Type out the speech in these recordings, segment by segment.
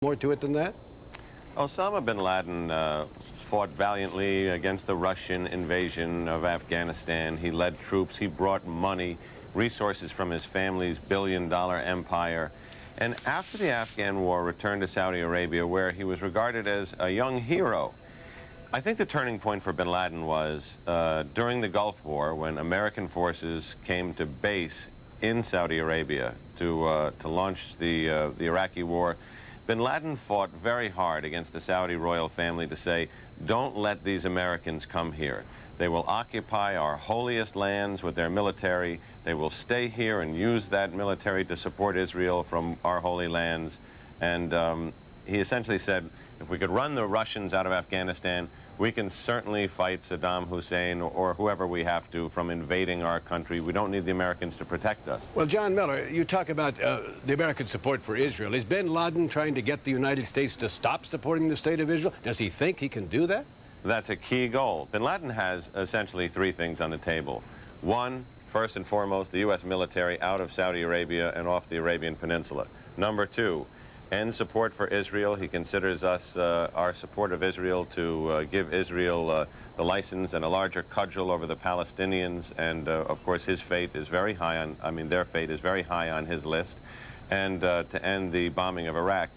More to it than that? Osama bin Laden fought valiantly against the Russian invasion of Afghanistan. He led troops. He brought money, resources from his family's billion-dollar empire. And after the Afghan war, returned to Saudi Arabia, where he was regarded as a young hero. I think the turning point for bin Laden was during the Gulf War, when American forces came to base in Saudi Arabia to launch the Iraqi war. Bin Laden fought very hard against the Saudi royal family to say, don't let these Americans come here. They will occupy our holiest lands with their military. They will stay here and use that military to support Israel from our holy lands. And he essentially said, if we could run the Russians out of Afghanistan, we can certainly fight Saddam Hussein or whoever we have to from invading our country. We don't need the Americans to protect us. Well, John Miller, you talk about the American support for Israel. Is bin Laden trying to get the United States to stop supporting the state of Israel? Does he think he can do that? That's a key goal. Bin Laden has essentially three things on the table. One, first and foremost, the U.S. military out of Saudi Arabia and off the Arabian Peninsula. Number two, end support for Israel. He considers us, our support of Israel, to give Israel the license and a larger cudgel over the Palestinians. And, of course, his fate is very high on, their fate is very high on his list. And to end the bombing of Iraq.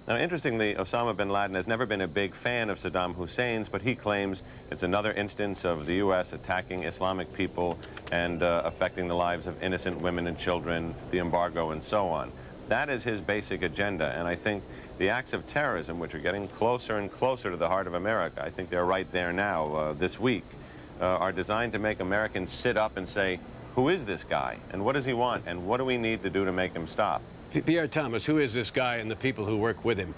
Now, interestingly, Osama bin Laden has never been a big fan of Saddam Hussein's, but he claims it's another instance of the U.S. attacking Islamic people and affecting the lives of innocent women and children, the embargo, and so on. That is his basic agenda, and I think the acts of terrorism, which are getting closer and closer to the heart of America, I think they're right there now this week, are designed to make Americans sit up and say, who is this guy, and what does he want, and what do we need to do to make him stop? Pierre Thomas, who is this guy and the people who work with him?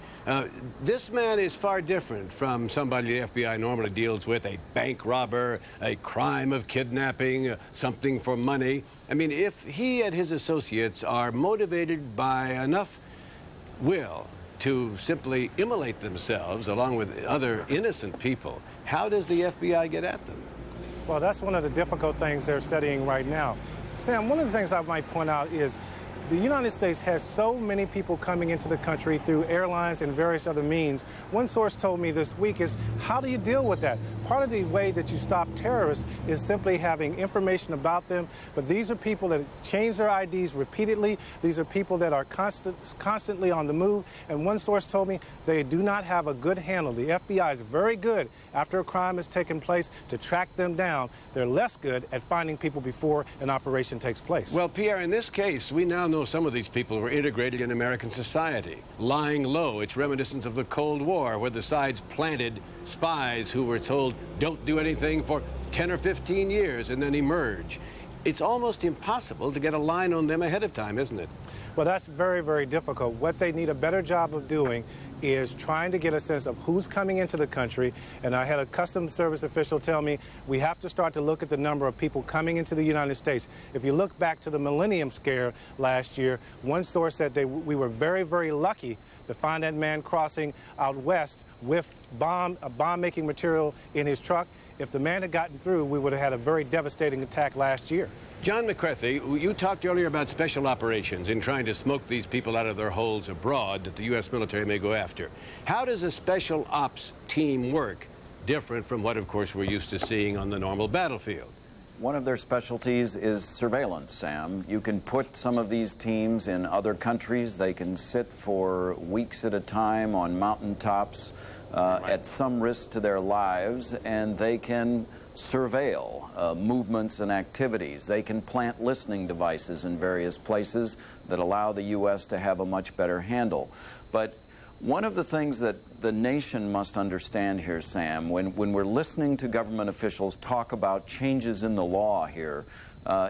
This man is far different from somebody the FBI normally deals with, a bank robber, a crime of kidnapping, something for money. I mean, if he and his associates are motivated by enough will to simply immolate themselves along with other innocent people, how does the FBI get at them? Well, that's one of the difficult things they're studying right now. Sam, one of the things I might point out is the United States has so many people coming into the country through airlines and various other means. One source told me this week is, how do you deal with that? Part of the way that you stop terrorists is simply having information about them. But these are people that change their IDs repeatedly. These are people that are constantly on the move. And one source told me they do not have a good handle. The FBI is very good after a crime has taken place to track them down. They're less good at finding people before an operation takes place. Well, Pierre, in this case, we now know some of these people were integrated in American society, lying low. It's reminiscent of the Cold War, where the sides planted spies who were told, don't do anything for 10 or 15 years and then emerge. It's almost impossible to get a line on them ahead of time, isn't it? Well, that's very, very difficult. What they need a better job of doing is trying to get a sense of who's coming into the country. And I had a Customs Service official tell me we have to start to look at the number of people coming into the United States. If you look back to the Millennium Scare last year, one source said we were very, very lucky to find that man crossing out west with bomb-making material in his truck. If the man had gotten through, we would have had a very devastating attack last year. John McCarthy, you talked earlier about special operations in trying to smoke these people out of their holes abroad that the U.S. military may go after. How does a special ops team work different from what, of course, we're used to seeing on the normal battlefield? One of their specialties is surveillance, Sam. You can put some of these teams in other countries. They can sit for weeks at a time on mountaintops at some risk to their lives, and they can surveil movements and activities. They can plant listening devices in various places that allow the U.S. to have a much better handle. But one of the things that the nation must understand here, Sam, when we're listening to government officials talk about changes in the law here,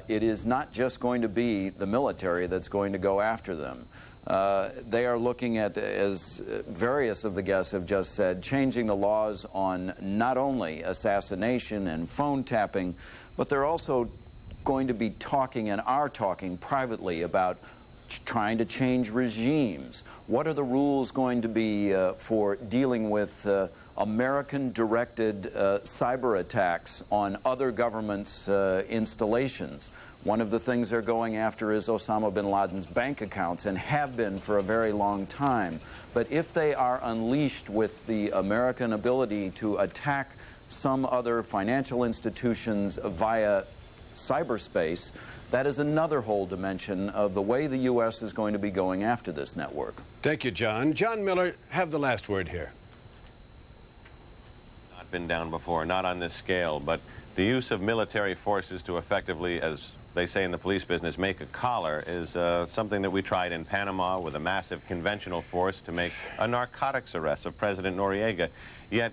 it is not just going to be the military that's going to go after them. They are looking at, as various of the guests have just said, changing the laws on not only assassination and phone tapping, but they're also going to be talking and are talking privately about trying to change regimes. What are the rules going to be for dealing with American-directed cyber attacks on other governments' installations? One of the things they're going after is Osama bin Laden's bank accounts, and have been for a very long time. But if they are unleashed with the American ability to attack some other financial institutions via cyberspace, that is another whole dimension of the way the U.S. is going to be going after this network. Thank you, John. John Miller, have the last word here. Not been down before, not on this scale, but the use of military forces to effectively, as they say in the police business, make a collar is something that we tried in Panama with a massive conventional force to make a narcotics arrest of President Noriega. Yet,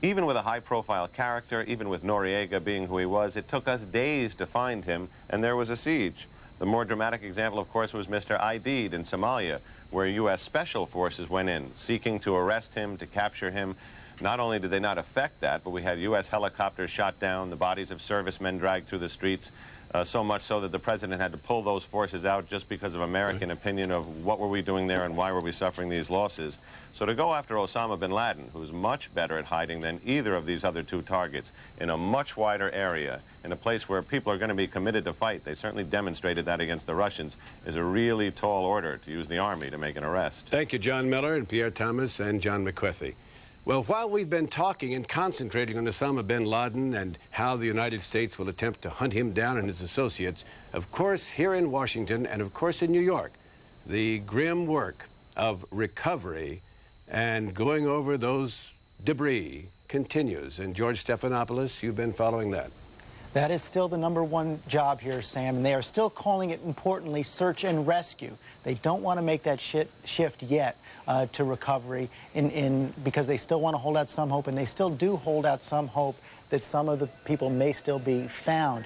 even with a high-profile character, even with Noriega being who he was, it took us days to find him, and there was a siege. The more dramatic example, of course, was Mr. Aidid in Somalia, where U.S. Special Forces went in, seeking to arrest him, to capture him. Not only did they not affect that, but we had U.S. helicopters shot down, the bodies of servicemen dragged through the streets, so much so that the president had to pull those forces out just because of American opinion of what were we doing there and why were we suffering these losses. So to go after Osama bin Laden, who's much better at hiding than either of these other two targets, in a much wider area, in a place where people are going to be committed to fight, they certainly demonstrated that against the Russians, is a really tall order to use the Army to make an arrest. Thank you, John Miller and Pierre Thomas and John McQuethy. Well, while we've been talking and concentrating on Osama bin Laden and how the United States will attempt to hunt him down and his associates, of course, here in Washington and, of course, in New York, the grim work of recovery and going over those debris continues. And George Stephanopoulos, you've been following that. That is still the #1 job here, Sam, and they are still calling it, importantly, search and rescue. They don't want to make that shift yet to recovery because they still want to hold out some hope, and they still do hold out some hope that some of the people may still be found.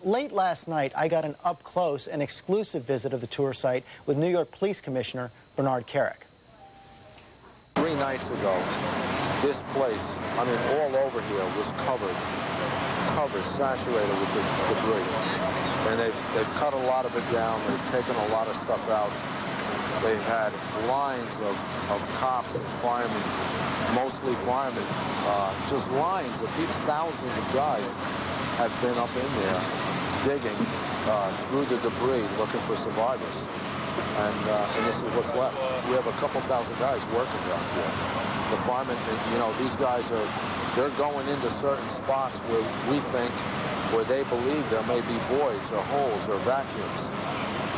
Late last night, I got an up-close and exclusive visit of the tour site with New York Police Commissioner Bernard Kerik. 3 nights ago, this place, I mean, all over here was covered, saturated with the debris. And they've cut a lot of it down. They've taken a lot of stuff out. They've had lines of cops and firemen, mostly firemen, just lines of people. Thousands of guys have been up in there digging through the debris looking for survivors. And this is what's left. We have a couple thousand guys working out here. The firemen, you know, these guys they're going into certain spots where we think, where they believe there may be voids or holes or vacuums.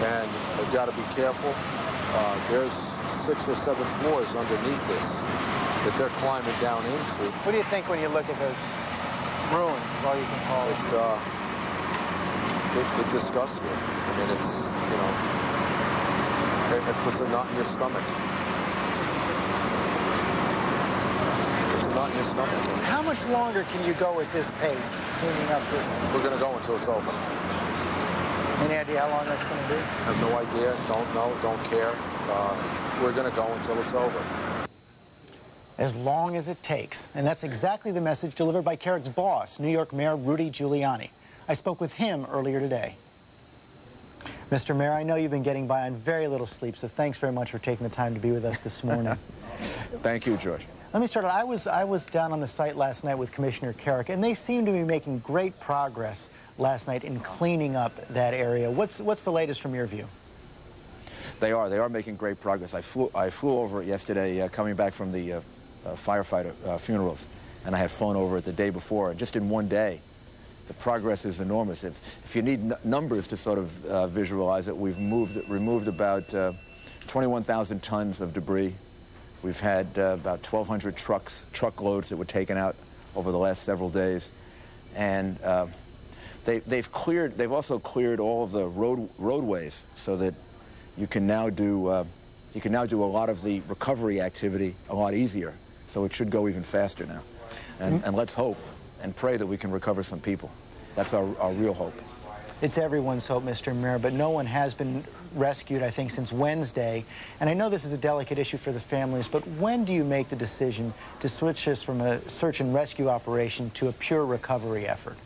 And they've got to be careful. There's 6 or 7 floors underneath this that they're climbing down into. What do you think when you look at those ruins, is all you can call it? It disgusts you. I mean, it's, you know, it puts a knot in your stomach. Not in your stomach. How much longer can you go at this pace, cleaning up this? We're going to go until it's over. Any idea how long that's going to be? I have no idea, don't know, don't care. We're going to go until it's over. As long as it takes. And that's exactly the message delivered by Kerik's boss, New York Mayor Rudy Giuliani. I spoke with him earlier today. Mr. Mayor, I know you've been getting by on very little sleep, so thanks very much for taking the time to be with us this morning. Thank you, George. Let me start. I was down on the site last night with Commissioner Kerik, and they seem to be making great progress last night in cleaning up that area. What's the latest from your view? They are making great progress. I flew over it yesterday, coming back from the firefighter funerals, and I had flown over it the day before. And just in one day, the progress is enormous. If you need numbers to sort of visualize it, we've removed about 21,000 tons of debris. We've had about 1,200 truckloads that were taken out over the last several days, and they've also cleared all of the roadways so that you can now do a lot of the recovery activity a lot easier. So it should go even faster now, and let's hope and pray that we can recover some people. That's our real hope. It's everyone's hope, Mr. Mayor, but no one has been rescued, I think, since Wednesday. And I know this is a delicate issue for the families, but when do you make the decision to switch this from a search and rescue operation to a pure recovery effort?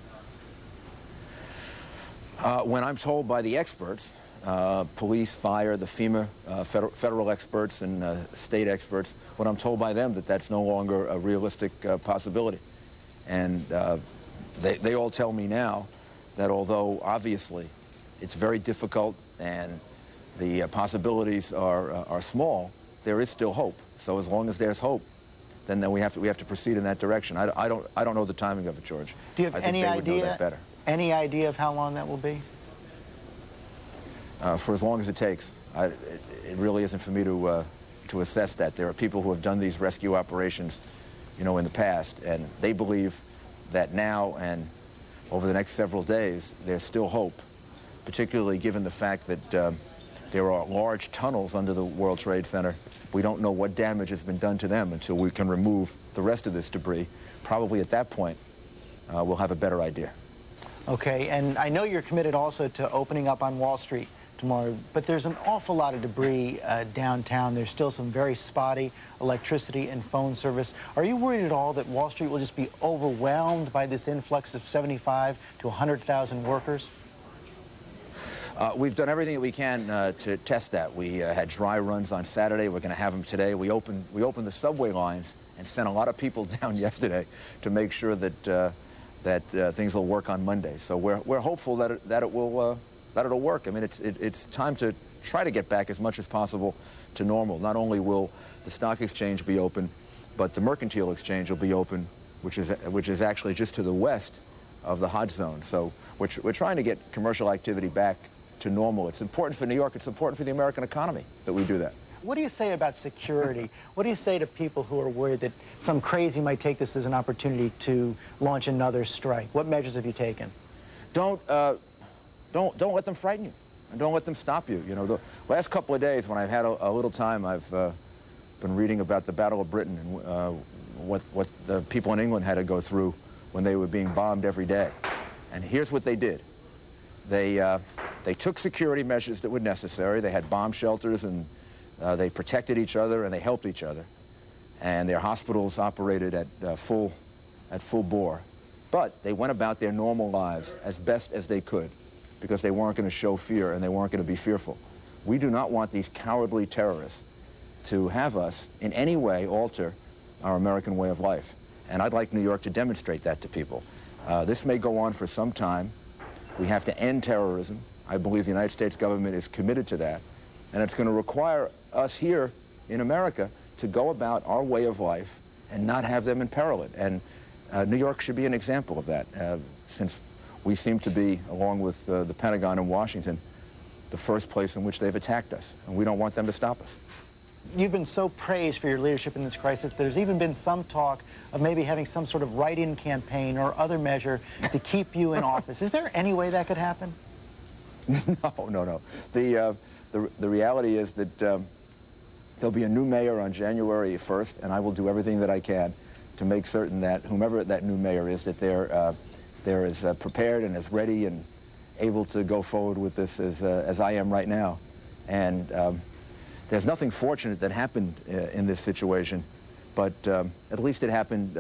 When I'm told by the experts, police, fire, the FEMA, federal experts and state experts, when I'm told by them that that's no longer a realistic possibility. And they all tell me now that although obviously it's very difficult and the possibilities are small, there is still hope. So as long as there's hope, then we have to proceed in that direction. I don't know the timing of it, George. Do you have any idea? Better. Any idea of how long that will be? For as long as it takes. It really isn't for me to assess that. There are people who have done these rescue operations, you know, in the past, and they believe that now and over the next several days, there's still hope, particularly given the fact that there are large tunnels under the World Trade Center. We don't know what damage has been done to them until we can remove the rest of this debris. Probably at that point, we'll have a better idea. Okay, and I know you're committed also to opening up on Wall Street tomorrow, but there's an awful lot of debris downtown. There's still some very spotty electricity and phone service. Are you worried at all that Wall Street will just be overwhelmed by this influx of 75 to 100,000 workers? We've done everything that we can to test that. We had dry runs on Saturday. We're going to have them today. We opened the subway lines and sent a lot of people down yesterday to make sure that things will work on Monday. So we're hopeful that it'll work. I mean, it's time to try to get back as much as possible to normal. Not only will the stock exchange be open, but the mercantile exchange will be open, which is actually just to the west of the hot zone. So we're trying to get commercial activity back to normal. It's important for New York. It's important for the American economy that we do that. What do you say about security? What do you say to people who are worried that some crazy might take this as an opportunity to launch another strike? What measures have you taken? Don't let them frighten you, and don't let them stop you. You know, the last couple of days when I've had a little time, I've been reading about the Battle of Britain and what the people in England had to go through when they were being bombed every day. And here's what they did. They took security measures that were necessary. They had bomb shelters, and they protected each other, and they helped each other. And their hospitals operated at full bore. But they went about their normal lives as best as they could, because they weren't going to show fear and they weren't going to be fearful. We do not want these cowardly terrorists to have us in any way alter our American way of life. And I'd like New York to demonstrate that to people. This may go on for some time. We have to end terrorism. I believe the United States government is committed to that. And it's going to require us here in America to go about our way of life and not have them imperil it. And New York should be an example of that, since we seem to be, along with the Pentagon and Washington, the first place in which they've attacked us. And we don't want them to stop us. You've been so praised for your leadership in this crisis. There's even been some talk of maybe having some sort of write-in campaign or other measure to keep you in office. Is there any way that could happen? No. The reality is that there'll be a new mayor on January 1st, and I will do everything that I can to make certain that whomever that new mayor is, that they're as prepared and as ready and able to go forward with this as I am right now. And there's nothing fortunate that happened in this situation, but at least it happened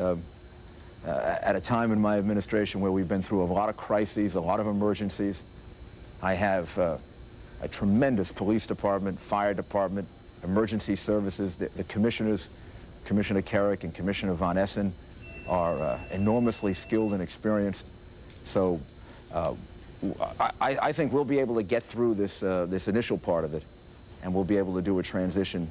at a time in my administration where we've been through a lot of crises, a lot of emergencies. I have a tremendous police department, fire department, emergency services. The commissioners, Commissioner Carrick and Commissioner Von Essen, are enormously skilled and experienced. So I think we'll be able to get through this initial part of it, and we'll be able to do a transition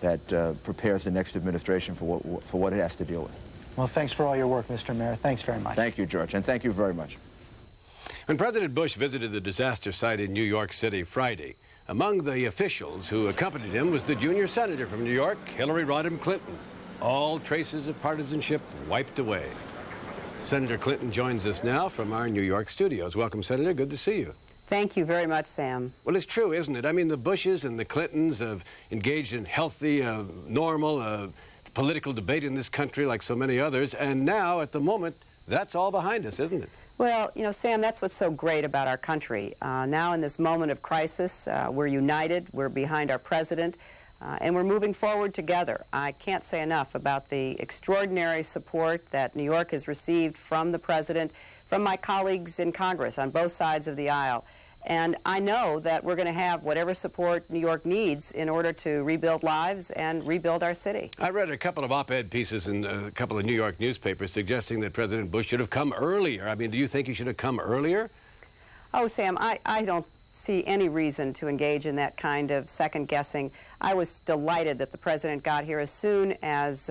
that prepares the next administration for what it has to deal with. Well, thanks for all your work, Mr. Mayor. Thanks very much. Thank you, George, and thank you very much. When President Bush visited the disaster site in New York City Friday, among the officials who accompanied him was the junior senator from New York, Hillary Rodham Clinton. All traces of partisanship wiped away. Senator Clinton joins us now from our New York studios. Welcome, Senator. Good to see you. Thank you very much, Sam. Well, it's true, isn't it? I mean, the Bushes and the Clintons have engaged in healthy, normal political debate in this country like so many others, and now, at the moment, that's all behind us, isn't it? Well, you know, Sam, that's what's so great about our country. Now in this moment of crisis, we're united, we're behind our president, and we're moving forward together. I can't say enough about the extraordinary support that New York has received from the president, from my colleagues in Congress on both sides of the aisle. And I know that we're going to have whatever support New York needs in order to rebuild lives and rebuild our city. I read a couple of op-ed pieces in a couple of New York newspapers suggesting that President Bush should have come earlier. I mean, do you think he should have come earlier? Oh, Sam, I don't see any reason to engage in that kind of second guessing. I was delighted that the president got here as soon as